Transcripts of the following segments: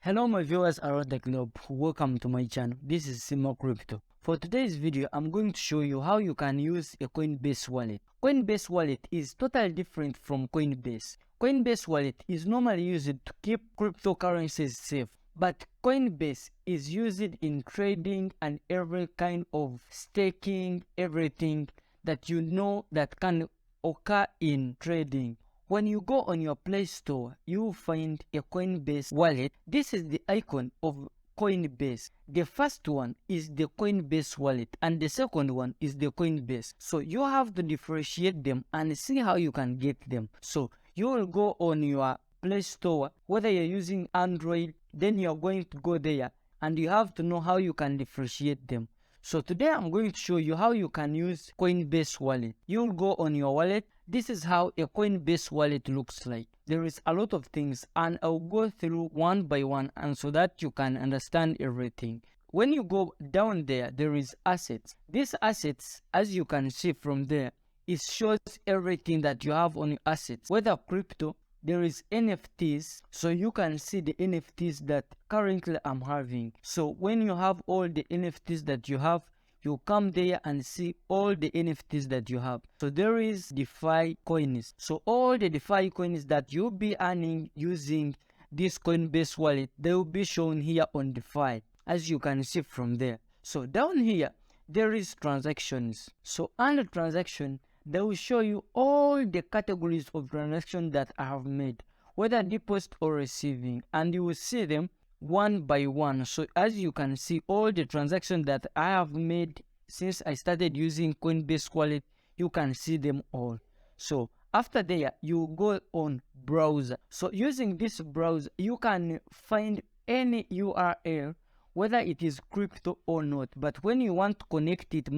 Hello my viewers around the globe, welcome to my channel. This is Simo Crypto. For today's video, I'm going to show you how you can use a Coinbase wallet. Coinbase wallet is totally different from Coinbase. Coinbase wallet is normally used to keep cryptocurrencies safe, but Coinbase is used in trading and every kind of staking, everything that you know that can occur in trading. When you go on your Play Store, you will find a Coinbase wallet. This is the icon of Coinbase. The first one is the Coinbase wallet and the second one is the Coinbase. So you have to differentiate them and see how you can get them. So you will go on your Play Store, whether you're using Android, then you're going to go there and you have to know how you can differentiate them. So today I'm going to show you how you can use Coinbase wallet. You'll go on your wallet. This is how a Coinbase wallet looks like. There is a lot of things and I'll go through one by one and so that you can understand everything. When you go down there is assets. These assets, as you can see from there, it shows everything that you have on your assets, whether crypto. There is NFTs, so you can see the NFTs that currently I'm having. So when you have all the NFTs that you have, you come there and see all the NFTs that you have. So there is DeFi coins. So all the DeFi coins that you'll be earning using this Coinbase wallet, they will be shown here on DeFi, as you can see from there. So down here, there is transactions. So under transaction, they will show you all the categories of transactions that I have made, whether deposit or receiving, and you will see them one by one. So as you can see, all the transactions that I have made since I started using Coinbase wallet, you can see them all. So after there, you go on browser. So using this browser, you can find any URL, whether it is crypto or not. But when you want to connect it,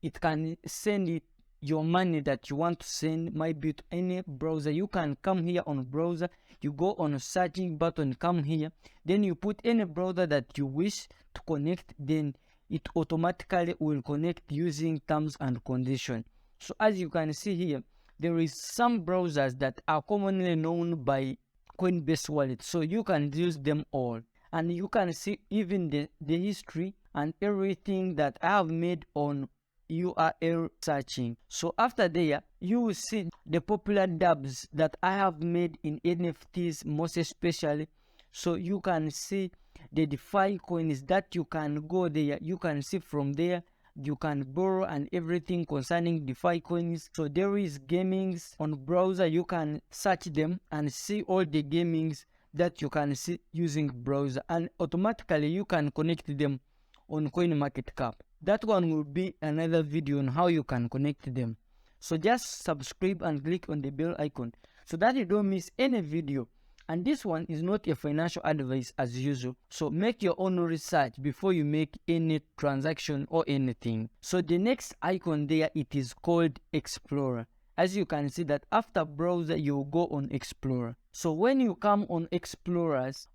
it can send it your money that you want to send, might be to any browser. You can come here on browser, you go on a searching button, come here, then you put any browser that you wish to connect, then it automatically will connect using terms and conditions. So as you can see here, there is some browsers that are commonly known by Coinbase wallet, so you can use them all, and you can see even the history and everything that I have made on URL searching. So after there, you will see the popular dApps that I have made in NFTs most especially. So you can see the DeFi coins that you can go there. You can see from there, you can borrow and everything concerning DeFi coins. So there is gamings on browser. You can search them and see all the gamings that you can see using browser, and automatically you can connect them on CoinMarketCap. That one will be another video on how you can connect them. So just subscribe and click on the bell icon so that you don't miss any video. And this one is not a financial advice as usual. So make your own research before you make any transaction or anything. So the next icon there, it is called Explorer. As you can see that after browser, you go on Explorer. So when you come on Explorers,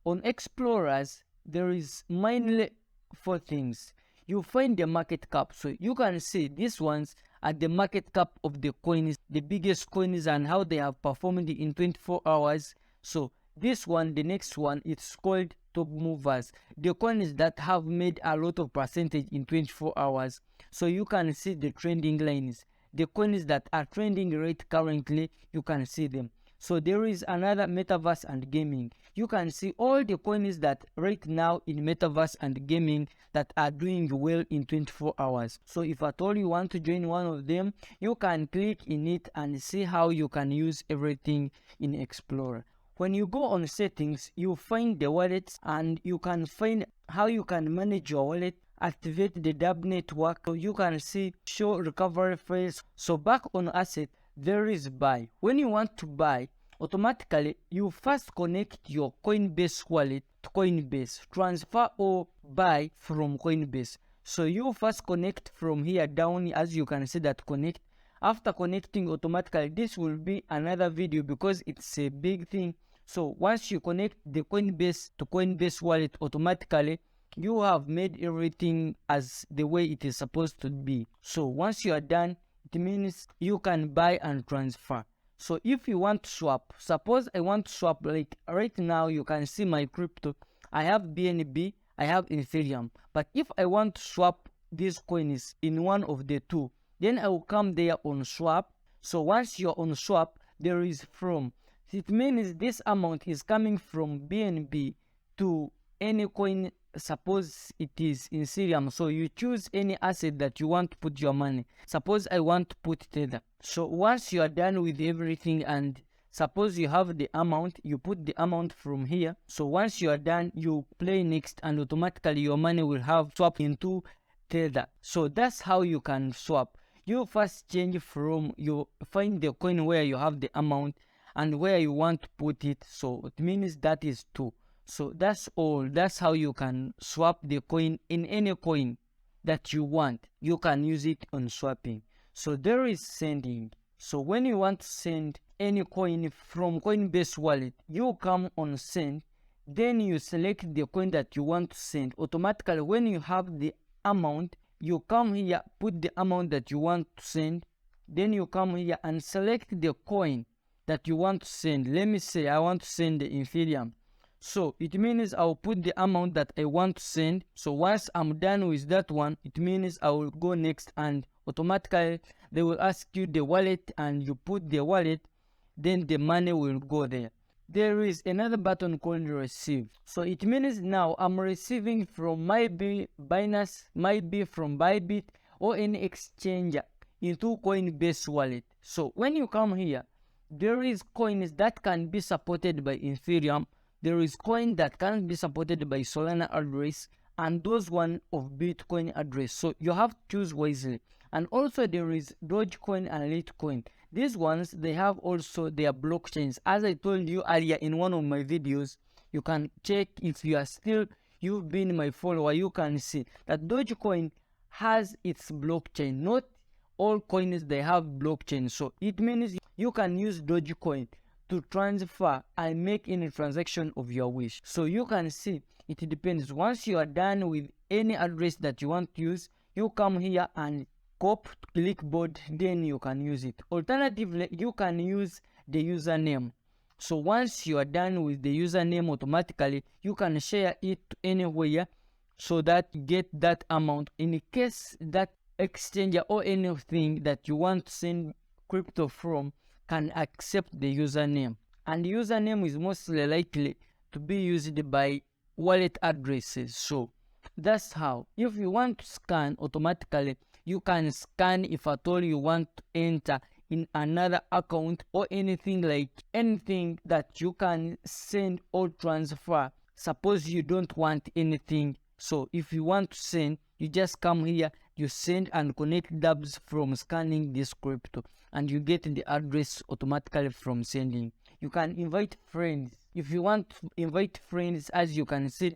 there is mainly four things. You find the market cap. So you can see these ones are the market cap of the coins, the biggest coins, and how they have performed in 24 hours. So this one, the next one, it's called top movers, the coins that have made a lot of percentage in 24 hours. So you can see the trending lines, the coins that are trending right currently, you can see them. So there is another metaverse and gaming. You can see all the coins that right now in metaverse and gaming that are doing well in 24 hours. So if at all you want to join one of them, you can click in it and see how you can use everything in Explorer. When you go on settings, you find the wallets and you can find how you can manage your wallet, activate the dApp network. So you can see show recovery phase. So back on asset, there is buy. When you want to buy, automatically you first connect your Coinbase wallet to Coinbase, transfer or buy from Coinbase. So you first connect from here down, as you can see that connect. After connecting, automatically this will be another video because it's a big thing. So once you connect the Coinbase to Coinbase wallet, automatically you have made everything as the way it is supposed to be. So once you are done, it means you can buy and transfer. So if you want to swap, suppose I want to swap, like right now you can see my crypto. I have BNB, I have Ethereum. But if I want to swap these coins in one of the two, then I will come there on swap. So once you're on swap, there is from. It means this amount is coming from BNB to any coin. Suppose it is in Ethereum, so you choose any asset that you want to put your money. Suppose I want to put Tether. So once you are done with everything, and suppose you have the amount, you put the amount from here. So once you are done, you play next, and automatically your money will have swapped into Tether. So that's how you can swap. You first change from, you find the coin where you have the amount and where you want to put it. So it means that is two. So that's all. That's how you can swap the coin in any coin that you want. You can use it on swapping. So there is sending. So when you want to send any coin from Coinbase wallet, you come on send. Then you select the coin that you want to send. Automatically, when you have the amount, you come here, put the amount that you want to send. Then you come here and select the coin that you want to send. Let me say I want to send the Ethereum. So it means I'll put the amount that I want to send. So once I'm done with that one, it means I will go next, and automatically they will ask you the wallet, and you put the wallet, then the money will go there. There is another button called receive. So it means now I'm receiving from Binance, might be from Bybit or any exchanger into Coinbase wallet. So when you come here, there is coins that can be supported by Ethereum. There is coin that can be supported by Solana address, and those one of Bitcoin address. So you have to choose wisely. And also there is Dogecoin and Litecoin. These ones, they have also their blockchains. As I told you earlier in one of my videos, you can check if you are still, you've been my follower, you can see that Dogecoin has its blockchain. Not all coins, they have blockchain. So it means you can use Dogecoin to transfer and make any transaction of your wish. So you can see it depends. Once you are done with any address that you want to use, you come here and copy clipboard, then you can use it. Alternatively, you can use the username. So once you are done with the username, automatically you can share it anywhere so that you get that amount. In case that exchanger or anything that you want to send crypto from can accept the username, and the username is mostly likely to be used by wallet addresses. So that's how. If you want to scan, automatically you can scan if at all you want to enter in another account or anything, like anything that you can send or transfer. Suppose you don't want anything, so if you want to send, you just come here, you send and connect dubs from scanning this crypto, and you get the address automatically from sending. You can invite friends. If you want to invite friends, as you can see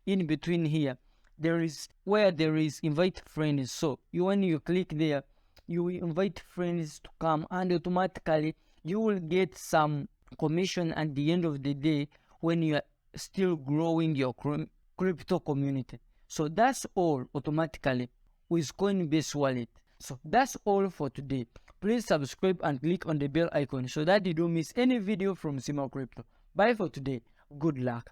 in between here, there is where there is invite friends. So when you click there, you will invite friends to come, and automatically you will get some commission at the end of the day when you are still growing your crypto community. So that's all automatically with Coinbase wallet. So that's all for today. Please subscribe and click on the bell icon so that you don't miss any video from Simo Crypto. Bye for today. Good luck.